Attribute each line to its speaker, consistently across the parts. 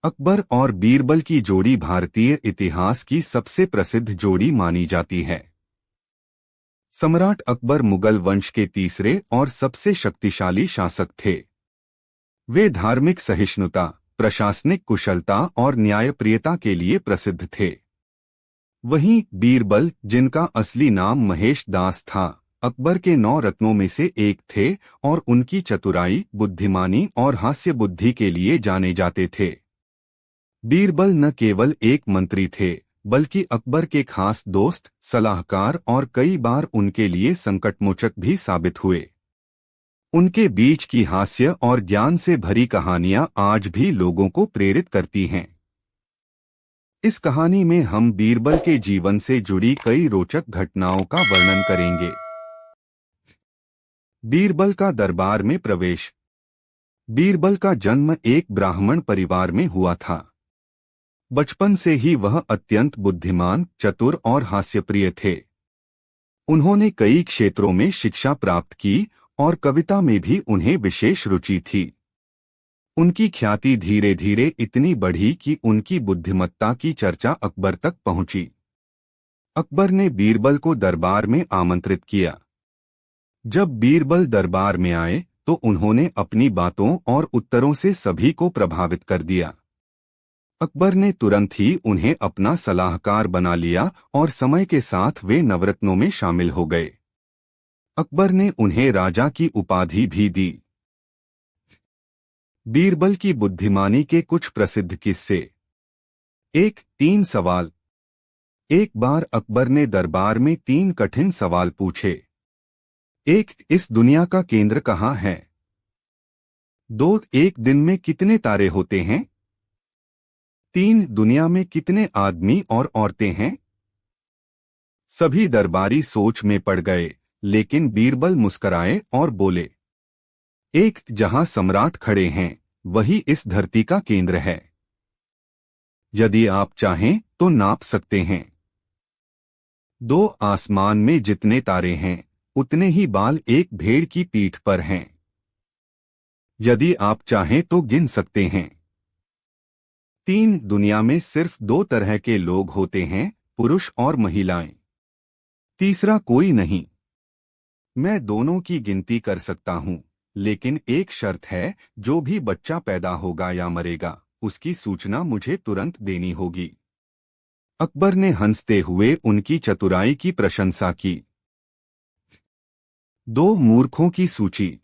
Speaker 1: अकबर और बीरबल की जोड़ी भारतीय इतिहास की सबसे प्रसिद्ध जोड़ी मानी जाती है। सम्राट अकबर मुगल वंश के तीसरे और सबसे शक्तिशाली शासक थे। वे धार्मिक सहिष्णुता, प्रशासनिक कुशलता और न्यायप्रियता के लिए प्रसिद्ध थे। वहीं बीरबल, जिनका असली नाम महेश दास था, अकबर के 9 रत्नों में से एक थे और उनकी चतुराई, बुद्धिमानी और हास्य बुद्धि के लिए जाने जाते थे। बीरबल न केवल एक मंत्री थे, बल्कि अकबर के खास दोस्त, सलाहकार और कई बार उनके लिए संकटमोचक भी साबित हुए। उनके बीच की हास्य और ज्ञान से भरी कहानियां आज भी लोगों को प्रेरित करती हैं। इस कहानी में हम बीरबल के जीवन से जुड़ी कई रोचक घटनाओं का वर्णन करेंगे। बीरबल का दरबार में प्रवेश। बीरबल का जन्म एक ब्राह्मण परिवार में हुआ था। बचपन से ही वह अत्यंत बुद्धिमान, चतुर और हास्यप्रिय थे। उन्होंने कई क्षेत्रों में शिक्षा प्राप्त की और कविता में भी उन्हें विशेष रुचि थी। उनकी ख्याति धीरे धीरे इतनी बढ़ी कि उनकी बुद्धिमत्ता की चर्चा अकबर तक पहुंची। अकबर ने बीरबल को दरबार में आमंत्रित किया। जब बीरबल दरबार में आए तो उन्होंने अपनी बातों और उत्तरों से सभी को प्रभावित कर दिया। अकबर ने तुरंत ही उन्हें अपना सलाहकार बना लिया और समय के साथ वे नवरत्नों में शामिल हो गए। अकबर ने उन्हें राजा की उपाधि भी दी। बीरबल की बुद्धिमानी के कुछ प्रसिद्ध किस्से। 3 सवाल। एक बार अकबर ने दरबार में 3 कठिन सवाल पूछे। 1. इस दुनिया का केंद्र कहाँ है? 2. एक दिन में कितने तारे होते हैं? 3. दुनिया में कितने आदमी और औरतें हैं? सभी दरबारी सोच में पड़ गए, लेकिन बीरबल मुस्कराए और बोले, 1. जहां सम्राट खड़े हैं, वही इस धरती का केंद्र है। यदि आप चाहें तो नाप सकते हैं। 2. आसमान में जितने तारे हैं, उतने ही बाल एक भेड़ की पीठ पर हैं। यदि आप चाहें तो गिन सकते हैं। 3. दुनिया में सिर्फ 2 तरह के लोग होते हैं, पुरुष और महिलाएं। तीसरा कोई नहीं। मैं दोनों की गिनती कर सकता हूं, लेकिन एक शर्त है, जो भी बच्चा पैदा होगा या मरेगा, उसकी सूचना मुझे तुरंत देनी होगी। अकबर ने हंसते हुए उनकी चतुराई की प्रशंसा की। 2 मूर्खों की सूची।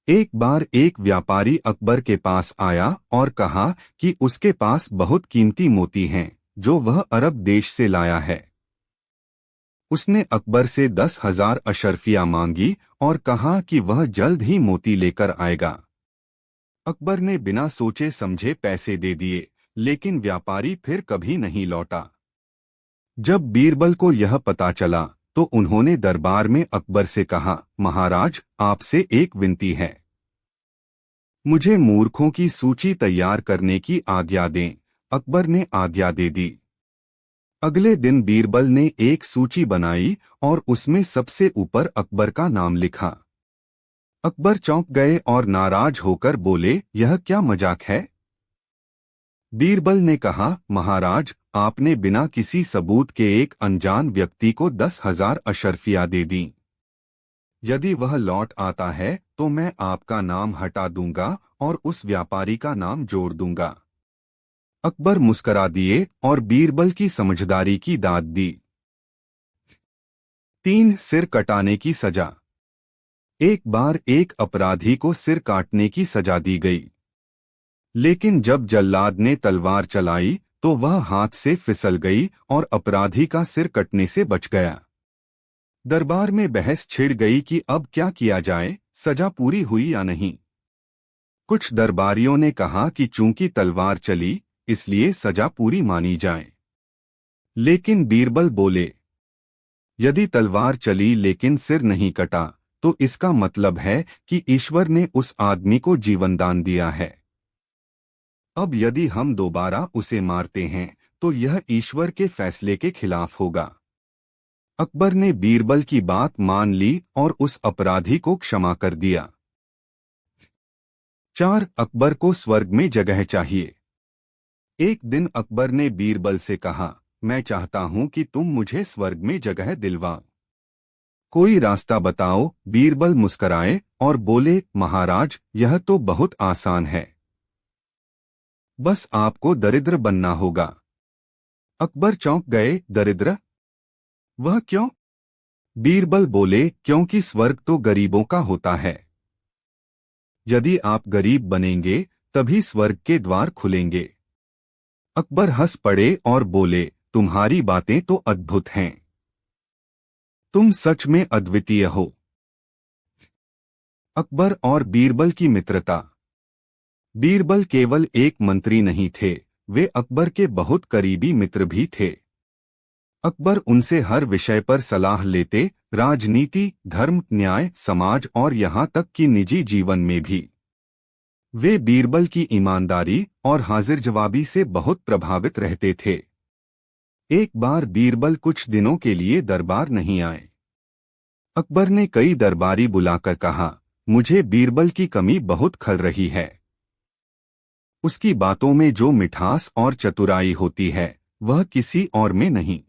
Speaker 1: एक बार एक व्यापारी अकबर के पास आया और कहा कि उसके पास बहुत कीमती मोती हैं, जो वह अरब देश से लाया है। उसने अकबर से 10,000 अशर्फियां मांगी और कहा कि वह जल्द ही मोती लेकर आएगा। अकबर ने बिना सोचे समझे पैसे दे दिए, लेकिन व्यापारी फिर कभी नहीं लौटा। जब बीरबल को यह पता चला तो उन्होंने दरबार में अकबर से कहा, महाराज, आपसे एक विनती है। मुझे मूर्खों की सूची तैयार करने की आज्ञा दें। अकबर ने आज्ञा दे दी। अगले दिन बीरबल ने एक सूची बनाई और उसमें सबसे ऊपर अकबर का नाम लिखा। अकबर चौंक गए और नाराज होकर बोले, यह क्या मजाक है? बीरबल ने कहा, महाराज, आपने बिना किसी सबूत के एक अनजान व्यक्ति को 10,000 अशर्फियां दे दी। यदि वह लौट आता है तो मैं आपका नाम हटा दूंगा और उस व्यापारी का नाम जोड़ दूंगा। अकबर मुस्करा दिए और बीरबल की समझदारी की दाद दी। 3. सिर कटाने की सजा। एक बार एक अपराधी को सिर काटने की सजा दी गई, लेकिन जब जल्लाद ने तलवार चलाई तो वह हाथ से फिसल गई और अपराधी का सिर कटने से बच गया। दरबार में बहस छिड़ गई कि अब क्या किया जाए, सजा पूरी हुई या नहीं। कुछ दरबारियों ने कहा कि चूंकि तलवार चली, इसलिए सजा पूरी मानी जाए। लेकिन बीरबल बोले, यदि तलवार चली लेकिन सिर नहीं कटा, तो इसका मतलब है कि ईश्वर ने उस आदमी को जीवनदान दिया है। अब यदि हम दोबारा उसे मारते हैं तो यह ईश्वर के फैसले के खिलाफ होगा। अकबर ने बीरबल की बात मान ली और उस अपराधी को क्षमा कर दिया। 4. अकबर को स्वर्ग में जगह चाहिए। एक दिन अकबर ने बीरबल से कहा, मैं चाहता हूं कि तुम मुझे स्वर्ग में जगह दिलवाओ। कोई रास्ता बताओ। बीरबल मुस्कराए और बोले, महाराज, यह तो बहुत आसान है। बस आपको दरिद्र बनना होगा। अकबर चौंक गए। दरिद्र? वह क्यों? बीरबल बोले, क्योंकि स्वर्ग तो गरीबों का होता है। यदि आप गरीब बनेंगे तभी स्वर्ग के द्वार खुलेंगे। अकबर हंस पड़े और बोले, तुम्हारी बातें तो अद्भुत हैं। तुम सच में अद्वितीय हो। अकबर और बीरबल की मित्रता। बीरबल केवल एक मंत्री नहीं थे, वे अकबर के बहुत करीबी मित्र भी थे। अकबर उनसे हर विषय पर सलाह लेते, राजनीति, धर्म, न्याय, समाज और यहाँ तक कि निजी जीवन में भी। वे बीरबल की ईमानदारी और हाजिर जवाबी से बहुत प्रभावित रहते थे। एक बार बीरबल कुछ दिनों के लिए दरबार नहीं आए। अकबर ने कई दरबारी बुलाकर कहा, मुझे बीरबल की कमी बहुत खल रही है। उसकी बातों में जो मिठास और चतुराई होती है वह किसी और में नहीं।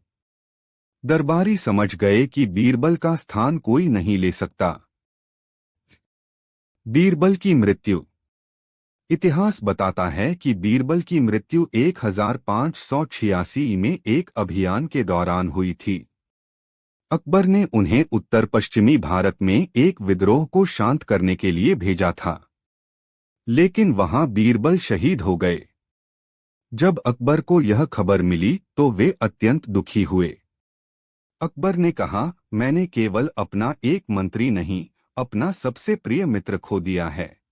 Speaker 1: दरबारी समझ गए कि बीरबल का स्थान कोई नहीं ले सकता। बीरबल की मृत्यु। इतिहास बताता है कि बीरबल की मृत्यु 1586 में एक अभियान के दौरान हुई थी। अकबर ने उन्हें उत्तर पश्चिमी भारत में एक विद्रोह को शांत करने के लिए भेजा था, लेकिन वहां बीरबल शहीद हो गए। जब अकबर को यह खबर मिली तो वे अत्यंत दुखी हुए। अकबर ने कहा, मैंने केवल अपना एक मंत्री नहीं, अपना सबसे प्रिय मित्र खो दिया है।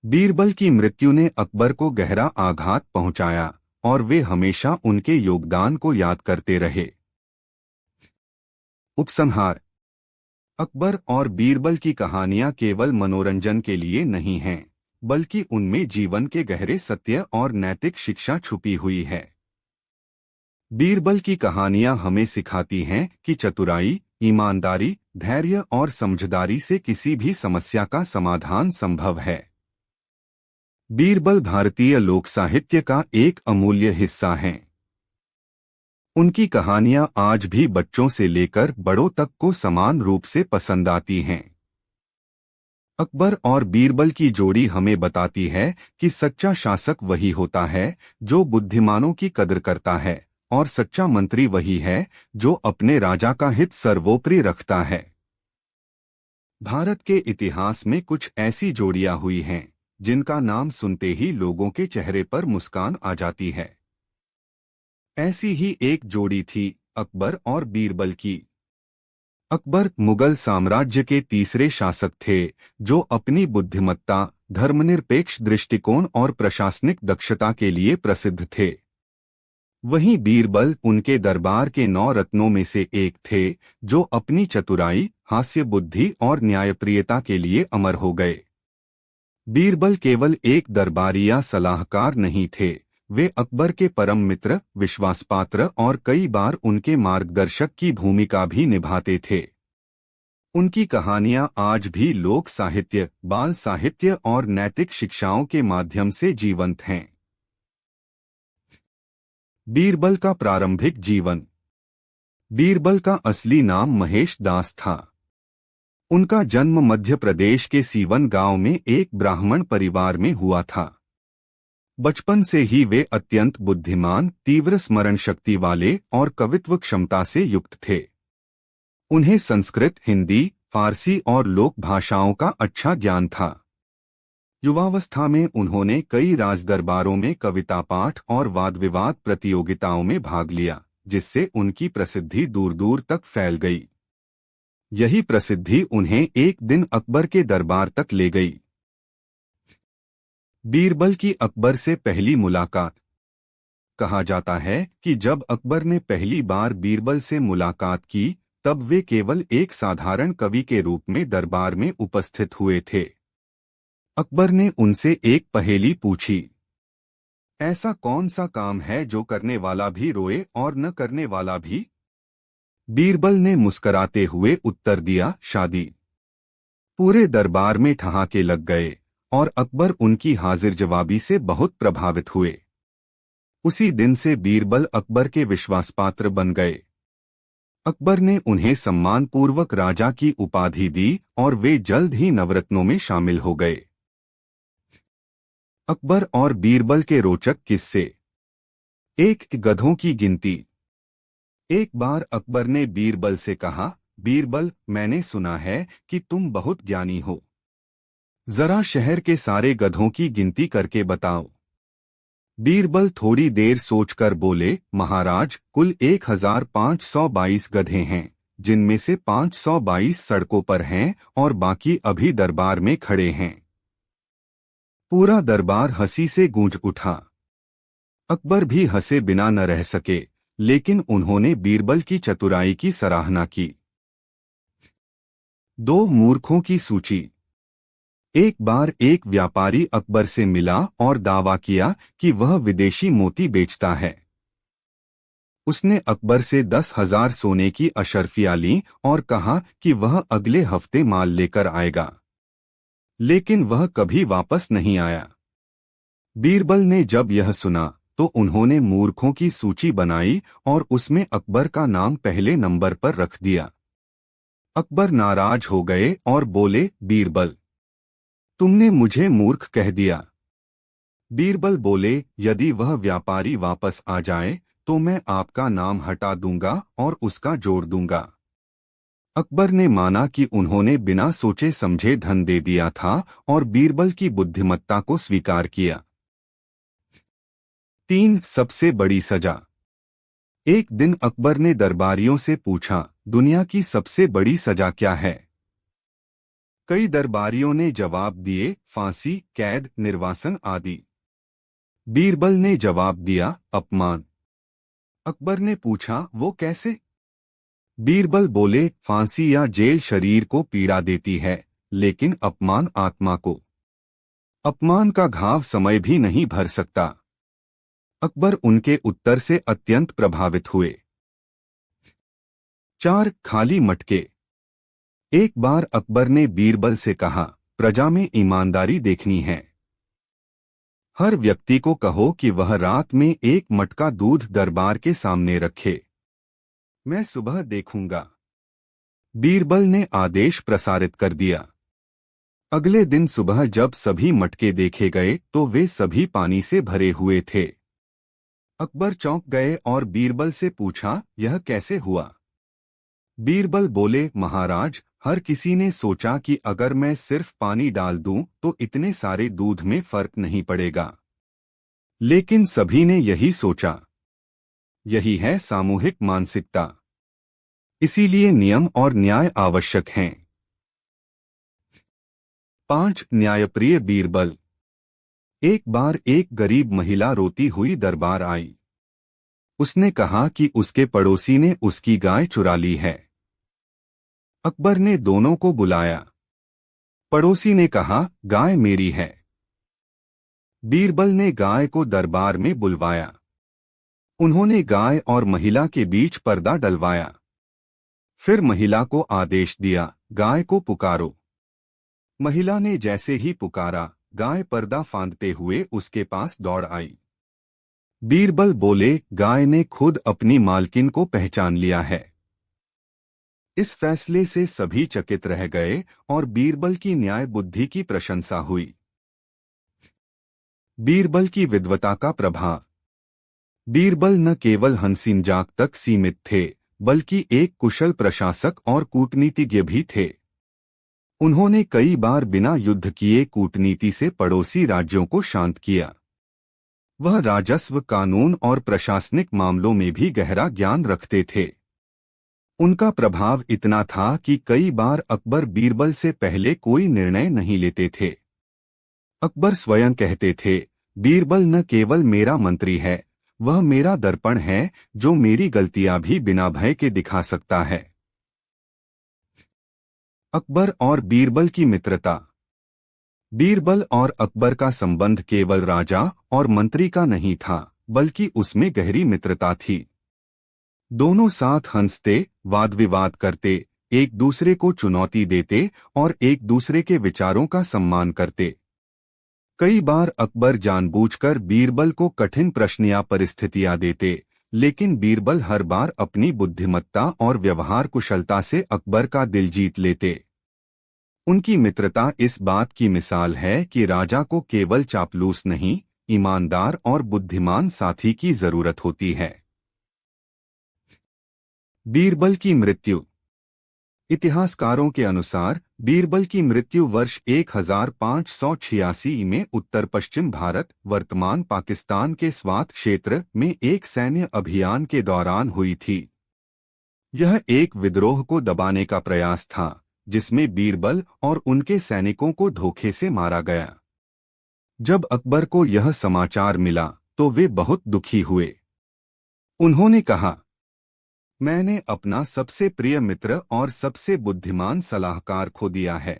Speaker 1: बीरबल की मृत्यु ने अकबर को गहरा आघात पहुंचाया और वे हमेशा उनके योगदान को याद करते रहे। उपसंहार। अकबर और बीरबल की कहानियां केवल मनोरंजन के लिए नहीं हैं, बल्कि उनमें जीवन के गहरे सत्य और नैतिक शिक्षा छुपी हुई है। बीरबल की कहानियां हमें सिखाती हैं कि चतुराई, ईमानदारी, धैर्य और समझदारी से किसी भी समस्या का समाधान संभव है। बीरबल भारतीय लोक साहित्य का एक अमूल्य हिस्सा हैं। उनकी कहानियां आज भी बच्चों से लेकर बड़ों तक को समान रूप से पसंद आती हैं। अकबर और बीरबल की जोड़ी हमें बताती है कि सच्चा शासक वही होता है जो बुद्धिमानों की कदर करता है, और सच्चा मंत्री वही है जो अपने राजा का हित सर्वोपरि रखता है। भारत के इतिहास में कुछ ऐसी जोड़ियां हुई हैं जिनका नाम सुनते ही लोगों के चेहरे पर मुस्कान आ जाती है। ऐसी ही एक जोड़ी थी अकबर और बीरबल की। अकबर मुगल साम्राज्य के तीसरे शासक थे जो अपनी बुद्धिमत्ता, धर्मनिरपेक्ष दृष्टिकोण और प्रशासनिक दक्षता के लिए प्रसिद्ध थे। वहीं बीरबल उनके दरबार के 9 रत्नों में से एक थे जो अपनी चतुराई, हास्य बुद्धि और न्यायप्रियता के लिए अमर हो गए। बीरबल केवल एक दरबारी या सलाहकार नहीं थे, वे अकबर के परम मित्र, विश्वासपात्र और कई बार उनके मार्गदर्शक की भूमिका भी निभाते थे। उनकी कहानियां आज भी लोक साहित्य, बाल साहित्य और नैतिक शिक्षाओं के माध्यम से जीवंत हैं। बीरबल का प्रारंभिक जीवन। बीरबल का असली नाम महेश दास था। उनका जन्म मध्य प्रदेश के सीवन गांव में एक ब्राह्मण परिवार में हुआ था। बचपन से ही वे अत्यंत बुद्धिमान, तीव्र स्मरण शक्ति वाले और कवित्व क्षमता से युक्त थे। उन्हें संस्कृत, हिंदी, फारसी और लोक भाषाओं का अच्छा ज्ञान था। युवावस्था में उन्होंने कई राजदरबारों में कविता पाठ और वाद विवाद प्रतियोगिताओं में भाग लिया, जिससे उनकी प्रसिद्धि दूर दूर तक फैल गई। यही प्रसिद्धि उन्हें एक दिन अकबर के दरबार तक ले गई। बीरबल की अकबर से पहली मुलाकात। कहा जाता है कि जब अकबर ने पहली बार बीरबल से मुलाकात की तब वे केवल एक साधारण कवि के रूप में दरबार में उपस्थित हुए थे। अकबर ने उनसे एक पहेली पूछी, ऐसा कौन सा काम है जो करने वाला भी रोए और न करने वाला भी? बीरबल ने मुस्कराते हुए उत्तर दिया, शादी। पूरे दरबार में ठहाके लग गए और अकबर उनकी हाजिर जवाबी से बहुत प्रभावित हुए। उसी दिन से बीरबल अकबर के विश्वासपात्र बन गए। अकबर ने उन्हें सम्मानपूर्वक राजा की उपाधि दी और वे जल्द ही नवरत्नों में शामिल हो गए। अकबर और बीरबल के रोचक किस्से। एक, गधों की गिनती। एक बार अकबर ने बीरबल से कहा, बीरबल, मैंने सुना है कि तुम बहुत ज्ञानी हो। जरा शहर के सारे गधों की गिनती करके बताओ। बीरबल थोड़ी देर सोचकर बोले, महाराज, कुल 1522 गधे हैं, जिनमें से 522 सड़कों पर हैं और बाकी अभी दरबार में खड़े हैं। पूरा दरबार हंसी से गूंज उठा। अकबर भी हंसे बिना न रह सके, लेकिन उन्होंने बीरबल की चतुराई की सराहना की। 2, मूर्खों की सूची। एक बार एक व्यापारी अकबर से मिला और दावा किया कि वह विदेशी मोती बेचता है। उसने अकबर से 10,000 सोने की अशर्फियां लीं और कहा कि वह अगले हफ्ते माल लेकर आएगा, लेकिन वह कभी वापस नहीं आया। बीरबल ने जब यह सुना तो उन्होंने मूर्खों की सूची बनाई और उसमें अकबर का नाम पहले नंबर पर रख दिया। अकबर नाराज हो गए और बोले, बीरबल, तुमने मुझे मूर्ख कह दिया। बीरबल बोले, यदि वह व्यापारी वापस आ जाए तो मैं आपका नाम हटा दूंगा और उसका जोड़ दूंगा। अकबर ने माना कि उन्होंने बिना सोचे समझे धन दे दिया था और बीरबल की बुद्धिमत्ता को स्वीकार किया। 3, सबसे बड़ी सजा। एक दिन अकबर ने दरबारियों से पूछा, दुनिया की सबसे बड़ी सजा क्या है? कई दरबारियों ने जवाब दिए, फांसी, कैद, निर्वासन आदि। बीरबल ने जवाब दिया, अपमान। अकबर ने पूछा, वो कैसे? बीरबल बोले, फांसी या जेल शरीर को पीड़ा देती है, लेकिन अपमान आत्मा को। अपमान का घाव समय भी नहीं भर सकता। अकबर उनके उत्तर से अत्यंत प्रभावित हुए। 4, खाली मटके। एक बार अकबर ने बीरबल से कहा, प्रजा में ईमानदारी देखनी है। हर व्यक्ति को कहो कि वह रात में एक मटका दूध दरबार के सामने रखे, मैं सुबह देखूंगा। बीरबल ने आदेश प्रसारित कर दिया। अगले दिन सुबह जब सभी मटके देखे गए तो वे सभी पानी से भरे हुए थे। अकबर चौंक गए और बीरबल से पूछा, यह कैसे हुआ? बीरबल बोले, महाराज, हर किसी ने सोचा कि अगर मैं सिर्फ पानी डाल दूं तो इतने सारे दूध में फर्क नहीं पड़ेगा, लेकिन सभी ने यही सोचा। यही है सामूहिक मानसिकता। इसीलिए नियम और न्याय आवश्यक हैं। 5, न्यायप्रिय बीरबल। एक बार एक गरीब महिला रोती हुई दरबार आई। उसने कहा कि उसके पड़ोसी ने उसकी गाय चुरा ली है। अकबर ने दोनों को बुलाया। पड़ोसी ने कहा, गाय मेरी है। बीरबल ने गाय को दरबार में बुलवाया। उन्होंने गाय और महिला के बीच पर्दा डलवाया। फिर महिला को आदेश दिया, गाय को पुकारो। महिला ने जैसे ही पुकारा, गाय पर्दा फांदते हुए उसके पास दौड़ आई। बीरबल बोले, गाय ने खुद अपनी मालकिन को पहचान लिया है। इस फैसले से सभी चकित रह गए और बीरबल की न्याय बुद्धि की प्रशंसा हुई। बीरबल की विद्वता का प्रभाव। बीरबल न केवल हंसी मजाक तक सीमित थे, बल्कि एक कुशल प्रशासक और कूटनीतिज्ञ भी थे। उन्होंने कई बार बिना युद्ध किए कूटनीति से पड़ोसी राज्यों को शांत किया। वह राजस्व, कानून और प्रशासनिक मामलों में भी गहरा ज्ञान रखते थे। उनका प्रभाव इतना था कि कई बार अकबर बीरबल से पहले कोई निर्णय नहीं लेते थे। अकबर स्वयं कहते थे, बीरबल न केवल मेरा मंत्री है, वह मेरा दर्पण है जो मेरी गलतियां भी बिना भय के दिखा सकता है। अकबर और बीरबल की मित्रता। बीरबल और अकबर का संबंध केवल राजा और मंत्री का नहीं था, बल्कि उसमें गहरी मित्रता थी। दोनों साथ हंसते, वाद विवाद करते, एक दूसरे को चुनौती देते और एक दूसरे के विचारों का सम्मान करते। कई बार अकबर जानबूझकर बीरबल को कठिन प्रश्न या परिस्थितियां देते, लेकिन बीरबल हर बार अपनी बुद्धिमत्ता और व्यवहार कुशलता से अकबर का दिल जीत लेते। उनकी मित्रता इस बात की मिसाल है कि राजा को केवल चापलूस नहीं, ईमानदार और बुद्धिमान साथी की जरूरत होती है। बीरबल की मृत्यु। इतिहासकारों के अनुसार बीरबल की मृत्यु वर्ष 1586 में उत्तर पश्चिम भारत, वर्तमान पाकिस्तान के स्वात क्षेत्र में एक सैन्य अभियान के दौरान हुई थी। यह एक विद्रोह को दबाने का प्रयास था, जिसमें बीरबल और उनके सैनिकों को धोखे से मारा गया। जब अकबर को यह समाचार मिला तो वे बहुत दुखी हुए। उन्होंने कहा, मैंने अपना सबसे प्रिय मित्र और सबसे बुद्धिमान सलाहकार खो दिया है।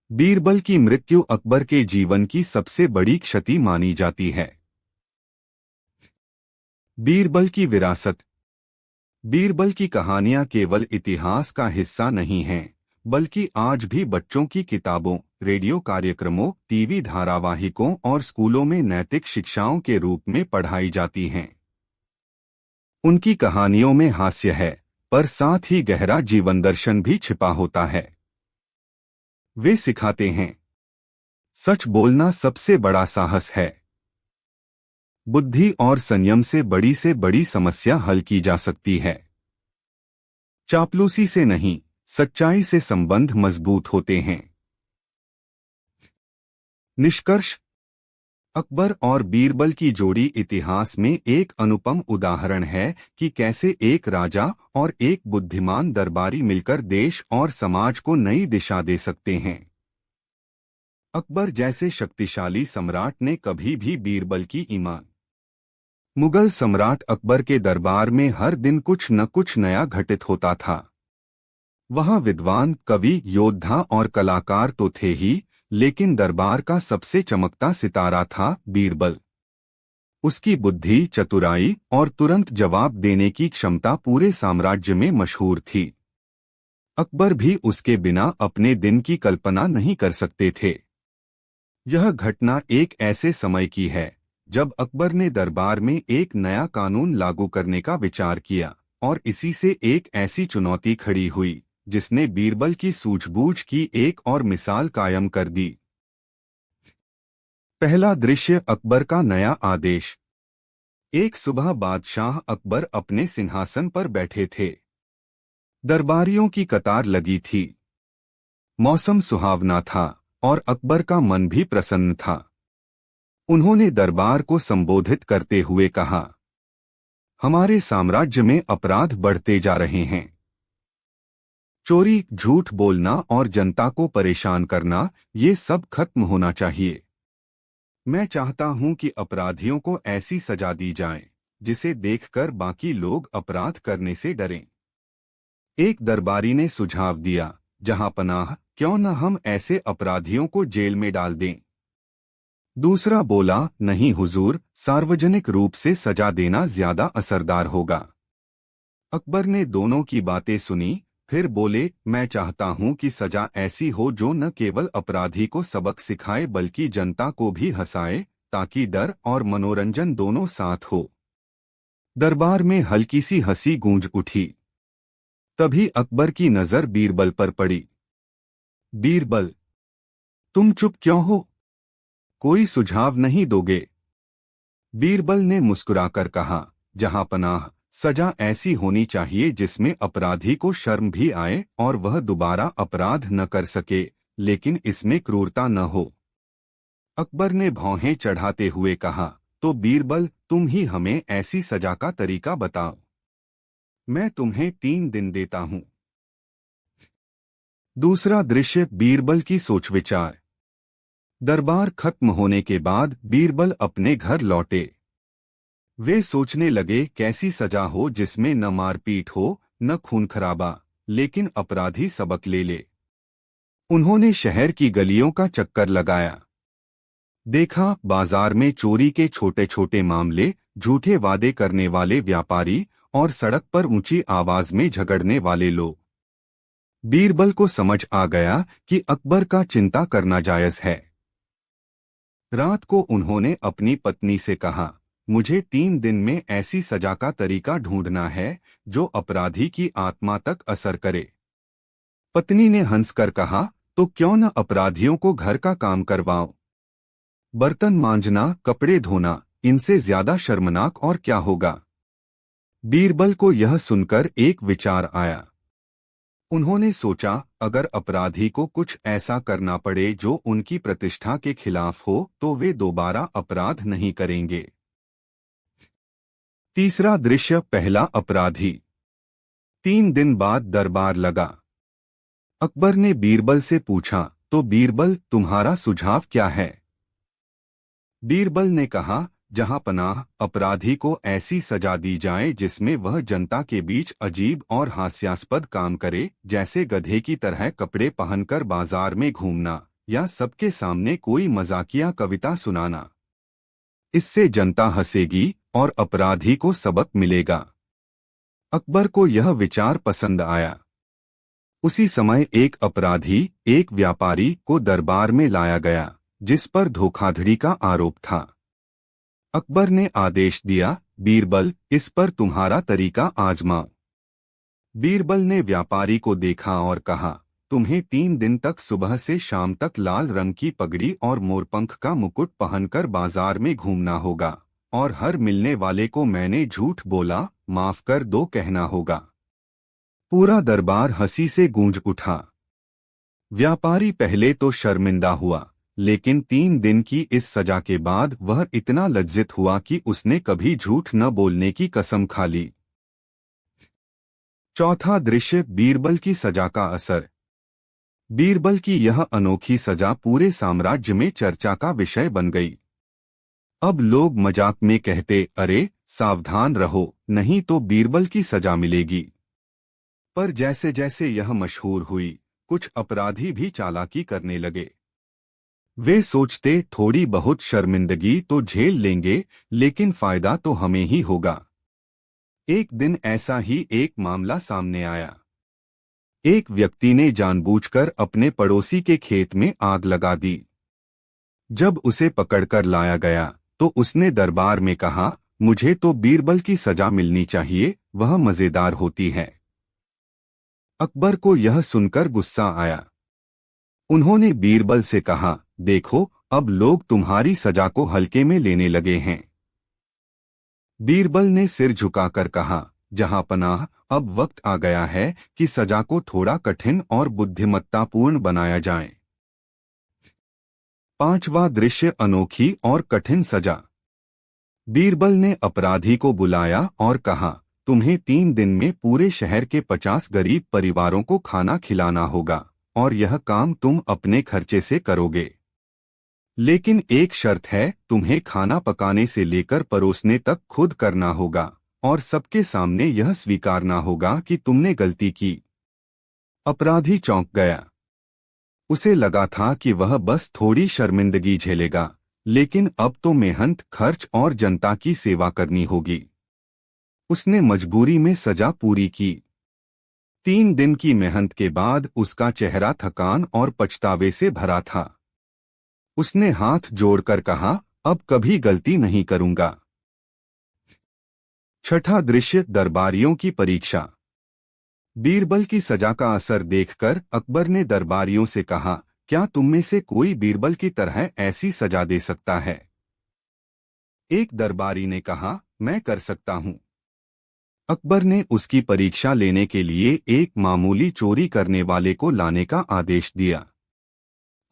Speaker 1: बीरबल की मृत्यु अकबर के जीवन की सबसे बड़ी क्षति मानी जाती है। बीरबल की विरासत। बीरबल की कहानियां केवल इतिहास का हिस्सा नहीं हैं, बल्कि आज भी बच्चों की किताबों, रेडियो कार्यक्रमों, टीवी धारावाहिकों और स्कूलों में नैतिक शिक्षाओं के रूप में पढ़ाई जाती हैं। उनकी कहानियों में हास्य है, पर साथ ही गहरा जीवन दर्शन भी छिपा होता है। वे सिखाते हैं, सच बोलना सबसे बड़ा साहस है। बुद्धि और संयम से बड़ी समस्या हल की जा सकती है। चापलूसी से नहीं, सच्चाई से संबंध मजबूत होते हैं। निष्कर्ष। अकबर और बीरबल की जोड़ी इतिहास में एक अनुपम उदाहरण है कि कैसे एक राजा और एक बुद्धिमान दरबारी मिलकर देश और समाज को नई दिशा दे सकते हैं। अकबर जैसे शक्तिशाली सम्राट ने कभी भी बीरबल की ईमान। मुगल सम्राट अकबर के दरबार में हर दिन कुछ न कुछ नया घटित होता था। वहां विद्वान, कवि, योद्धा और कलाकार तो थे ही, लेकिन दरबार का सबसे चमकता सितारा था बीरबल। उसकी बुद्धि, चतुराई और तुरंत जवाब देने की क्षमता पूरे साम्राज्य में मशहूर थी। अकबर भी उसके बिना अपने दिन की कल्पना नहीं कर सकते थे। यह घटना एक ऐसे समय की है जब अकबर ने दरबार में एक नया कानून लागू करने का विचार किया, और इसी से एक ऐसी चुनौती खड़ी हुई जिसने बीरबल की सूझबूझ की एक और मिसाल कायम कर दी। पहला दृश्य, अकबर का नया आदेश। एक सुबह बादशाह अकबर अपने सिंहासन पर बैठे थे। दरबारियों की कतार लगी थी। मौसम सुहावना था और अकबर का मन भी प्रसन्न था। उन्होंने दरबार को संबोधित करते हुए कहा, हमारे साम्राज्य में अपराध बढ़ते जा रहे हैं। चोरी, झूठ बोलना और जनता को परेशान करना, ये सब खत्म होना चाहिए। मैं चाहता हूं कि अपराधियों को ऐसी सजा दी जाए जिसे देखकर बाकी लोग अपराध करने से डरें। एक दरबारी ने सुझाव दिया, जहां पनाह, क्यों न हम ऐसे अपराधियों को जेल में डाल दें। दूसरा बोला, नहीं हुजूर, सार्वजनिक रूप से सजा देना ज्यादा असरदार होगा। अकबर ने दोनों की बातें सुनी, फिर बोले, मैं चाहता हूं कि सजा ऐसी हो जो न केवल अपराधी को सबक सिखाए बल्कि जनता को भी हंसाए, ताकि डर और मनोरंजन दोनों साथ हो। दरबार में हल्की सी हंसी गूंज उठी। तभी अकबर की नजर बीरबल पर पड़ी। बीरबल, तुम चुप क्यों हो? कोई सुझाव नहीं दोगे? बीरबल ने मुस्कुराकर कहा, जहां पनाह, सजा ऐसी होनी चाहिए जिसमें अपराधी को शर्म भी आए और वह दोबारा अपराध न कर सके, लेकिन इसमें क्रूरता न हो। अकबर ने भौहें चढ़ाते हुए कहा, तो बीरबल, तुम ही हमें ऐसी सजा का तरीका बताओ। मैं तुम्हें 3 दिन देता हूं। दूसरा दृश्य, बीरबल की सोच विचार। दरबार खत्म होने के बाद बीरबल अपने घर लौटे। वे सोचने लगे, कैसी सजा हो जिसमें न मारपीट हो, न खून खराबा, लेकिन अपराधी सबक ले ले। उन्होंने शहर की गलियों का चक्कर लगाया। देखा, बाजार में चोरी के छोटे छोटे मामले, झूठे वादे करने वाले व्यापारी और सड़क पर ऊंची आवाज में झगड़ने वाले लोग। बीरबल को समझ आ गया कि अकबर का चिंता करना जायज है। रात को उन्होंने अपनी पत्नी से कहा, मुझे 3 दिन में ऐसी सजा का तरीका ढूंढना है जो अपराधी की आत्मा तक असर करे। पत्नी ने हंसकर कहा, तो क्यों न अपराधियों को घर का काम करवाओ। बर्तन मांजना, कपड़े धोना, इनसे ज्यादा शर्मनाक और क्या होगा। बीरबल को यह सुनकर एक विचार आया। उन्होंने सोचा, अगर अपराधी को कुछ ऐसा करना पड़े जो उनकी प्रतिष्ठा के खिलाफ हो तो वे दोबारा अपराध नहीं करेंगे। तीसरा दृश्य, पहला अपराधी। 3 दिन बाद दरबार लगा। अकबर ने बीरबल से पूछा, तो बीरबल, तुम्हारा सुझाव क्या है। बीरबल ने कहा, जहां पनाह, अपराधी को ऐसी सजा दी जाए जिसमें वह जनता के बीच अजीब और हास्यास्पद काम करे, जैसे गधे की तरह कपड़े पहनकर बाजार में घूमना या सबके सामने कोई मजाकिया कविता सुनाना। इससे जनता हंसेगी और अपराधी को सबक मिलेगा। अकबर को यह विचार पसंद आया। उसी समय एक अपराधी, एक व्यापारी को दरबार में लाया गया जिस पर धोखाधड़ी का आरोप था। अकबर ने आदेश दिया, बीरबल, इस पर तुम्हारा तरीका आजमाओ। बीरबल ने व्यापारी को देखा और कहा, तुम्हें 3 दिन तक सुबह से शाम तक लाल रंग की पगड़ी और मोरपंख का मुकुट पहनकर बाजार में घूमना होगा और हर मिलने वाले को मैंने झूठ बोला, माफ कर दो कहना होगा। पूरा दरबार हंसी से गूंज उठा। व्यापारी पहले तो शर्मिंदा हुआ, लेकिन 3 दिन की इस सजा के बाद वह इतना लज्जित हुआ कि उसने कभी झूठ न बोलने की कसम खा ली। चौथा दृश्य, बीरबल की सजा का असर। बीरबल की यह अनोखी सजा पूरे साम्राज्य में चर्चा का विषय बन गई। अब लोग मजाक में कहते, अरे सावधान रहो, नहीं तो बीरबल की सजा मिलेगी। पर जैसे जैसे यह मशहूर हुई, कुछ अपराधी भी चालाकी करने लगे। वे सोचते, थोड़ी बहुत शर्मिंदगी तो झेल लेंगे, लेकिन फायदा तो हमें ही होगा। एक दिन ऐसा ही एक मामला सामने आया। एक व्यक्ति ने जानबूझकर अपने पड़ोसी के खेत में आग लगा दी। जब उसे पकड़कर लाया गया तो उसने दरबार में कहा, मुझे तो बीरबल की सजा मिलनी चाहिए, वह मजेदार होती है। अकबर को यह सुनकर गुस्सा आया। उन्होंने बीरबल से कहा, देखो, अब लोग तुम्हारी सजा को हल्के में लेने लगे हैं। बीरबल ने सिर झुकाकर कहा, जहां पनाह, अब वक्त आ गया है कि सजा को थोड़ा कठिन और बुद्धिमत्तापूर्ण बनाया जाए। पांचवा दृश्य, अनोखी और कठिन सजा। बीरबल ने अपराधी को बुलाया और कहा, तुम्हें 3 दिन में पूरे शहर के 50 गरीब परिवारों को खाना खिलाना होगा और यह काम तुम अपने खर्चे से करोगे। लेकिन एक शर्त है, तुम्हें खाना पकाने से लेकर परोसने तक खुद करना होगा और सबके सामने यह स्वीकारना होगा कि तुमने गलती की। अपराधी चौंक गया। उसे लगा था कि वह बस थोड़ी शर्मिंदगी झेलेगा, लेकिन अब तो मेहनत, खर्च और जनता की सेवा करनी होगी। उसने मजबूरी में सजा पूरी की। 3 दिन की मेहनत के बाद उसका चेहरा थकान और पछतावे से भरा था। उसने हाथ जोड़कर कहा, अब कभी गलती नहीं करूंगा। छठा दृश्य, दरबारियों की परीक्षा। बीरबल की सजा का असर देखकर अकबर ने दरबारियों से कहा, क्या तुम में से कोई बीरबल की तरह ऐसी सजा दे सकता है। एक दरबारी ने कहा, मैं कर सकता हूं। अकबर ने उसकी परीक्षा लेने के लिए एक मामूली चोरी करने वाले को लाने का आदेश दिया।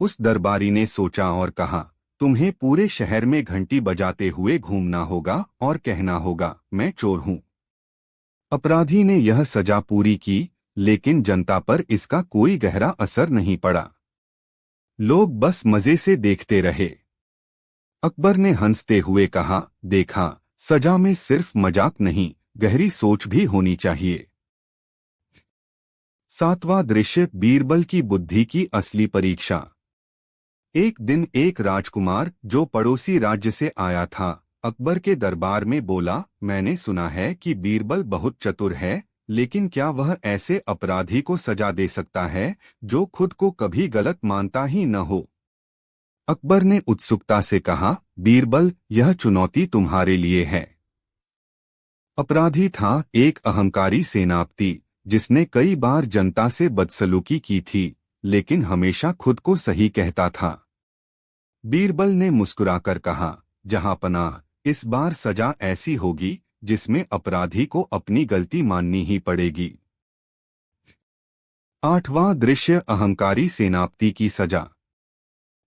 Speaker 1: उस दरबारी ने सोचा और कहा, तुम्हें पूरे शहर में घंटी बजाते हुए घूमना होगा और कहना होगा, मैं चोर हूं। अपराधी ने यह सजा पूरी की, लेकिन जनता पर इसका कोई गहरा असर नहीं पड़ा। लोग बस मजे से देखते रहे। अकबर ने हंसते हुए कहा, देखा, सजा में सिर्फ मजाक नहीं, गहरी सोच भी होनी चाहिए। सातवां दृश्य, बीरबल की बुद्धि की असली परीक्षा। एक दिन एक राजकुमार जो पड़ोसी राज्य से आया था, अकबर के दरबार में बोला, मैंने सुना है कि बीरबल बहुत चतुर है, लेकिन क्या वह ऐसे अपराधी को सजा दे सकता है जो खुद को कभी गलत मानता ही न हो। अकबर ने उत्सुकता से कहा, बीरबल, यह चुनौती तुम्हारे लिए है। अपराधी था एक अहंकारी सेनापति जिसने कई बार जनता से बदसलूकी की थी, लेकिन हमेशा खुद को सही कहता था। बीरबल ने मुस्कुराकर कहा, जहांपनाह, इस बार सजा ऐसी होगी जिसमें अपराधी को अपनी गलती माननी ही पड़ेगी। 8वां दृश्य, अहंकारी सेनापति की सजा।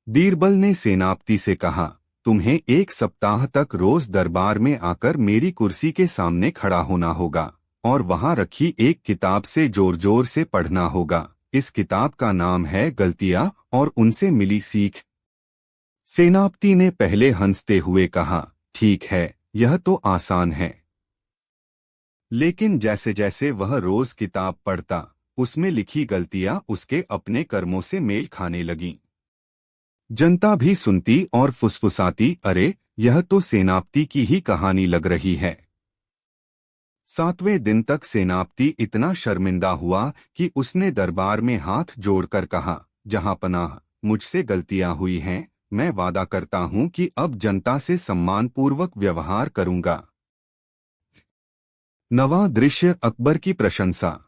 Speaker 1: बीरबल ने सेनापति से कहा, तुम्हें 1 सप्ताह तक रोज दरबार में आकर मेरी कुर्सी के सामने खड़ा होना होगा और वहां रखी एक किताब से जोर जोर से पढ़ना होगा। इस किताब का नाम है गलतियां और उनसे मिली सीख। सेनापति ने पहले हंसते हुए कहा, ठीक है, यह तो आसान है। लेकिन जैसे जैसे वह रोज किताब पढ़ता, उसमें लिखी गलतियां उसके अपने कर्मों से मेल खाने लगीं। जनता भी सुनती और फुसफुसाती, अरे, यह तो सेनापति की ही कहानी लग रही है। 7वें दिन तक सेनापति इतना शर्मिंदा हुआ कि उसने दरबार में हाथ जोड़कर कहा, जहांपनाह, मुझसे गलतियां हुई हैं, मैं वादा करता हूं कि अब जनता से सम्मानपूर्वक व्यवहार करूंगा। 9वां दृश्य, अकबर की प्रशंसा।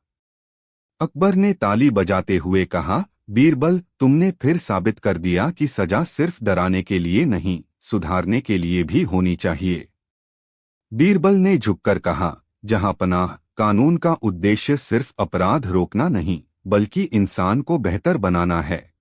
Speaker 1: अकबर ने ताली बजाते हुए कहा, बीरबल, तुमने फिर साबित कर दिया कि सजा सिर्फ डराने के लिए नहीं, सुधारने के लिए भी होनी चाहिए। बीरबल ने झुककर कहा, जहांपनाह, कानून का उद्देश्य सिर्फ अपराध रोकना नहीं, बल्कि इंसान को बेहतर बनाना है।